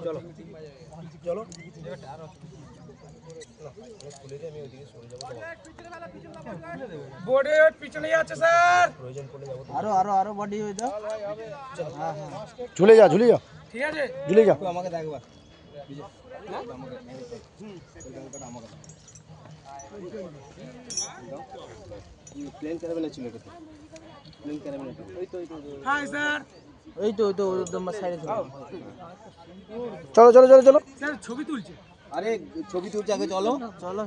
চলো চলো বোর্ডে পিছনে যাচ্ছে স্যার আরো আরো আরো বডি হই দাও হ্যাঁ হ্যাঁ ঝুলে যা ঠিক আছে ঝুলে যা আমাকে দেখবা প্লেন ক্যারামেল ছিল এটা প্লেন ক্যারামেল হাই স্যার ওই তো একদম সাইডে চলো চলো চলো চলো স্যার ছবি তুলছে আরে ছবি তুলছে আগে চলো চলো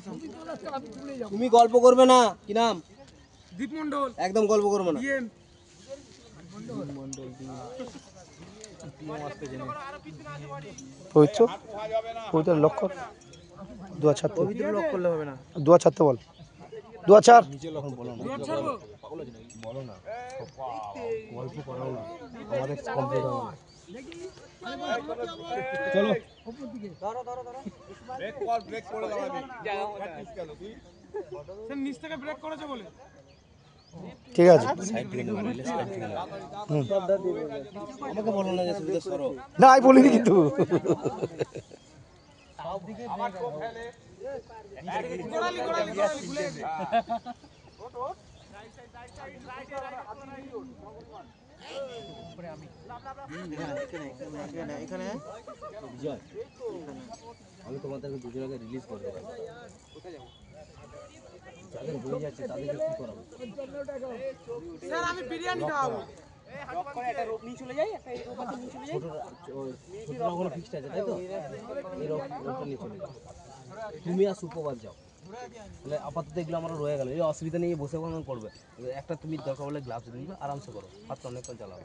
তুমি গল্প করবে না কি নাম দীপ মণ্ডল একদম গল্প করবে না ডিএম পবিত্র পবিত্র লক্ষ্য দুয়া ছাড়তে পবিত্র লক করলে হবে না দুয়া ছাড়তে বল দুয়া ছাড় বলো না গল্প করো না আমাদের কমপ্লিট হবে চলো ব্রেক করে দাঁড়াবি স্যার নিচ থেকে ব্রেক করেছে বলে ঠিক আছে আমাকে বলো না যে সুবিধা সরো না আমি বলিনি কিন্তু গোড়ালি ভুলে এখানে বিজয় আমি তোমাদেরকে দুজনকে রিলিজ করে দেবো যাদের বই যাচ্ছে তাদেরকে কি করাবো স্যার আমি বিরিয়ানি খাওয়াবো ছোট ফিক্সড আছে তাই তো এই রোগটা নিয়ে চলে যাও তুমি আর সুপ্রভাত যাও তাহলে আপাতত এগুলো আমার রয়ে গেল এই অসুবিধা নিয়ে বসে পড়বে একটা তুমি দরকার হলে গ্লাভস দিবে আরামসে করো হাতটা অনেকক্ষণ চালাও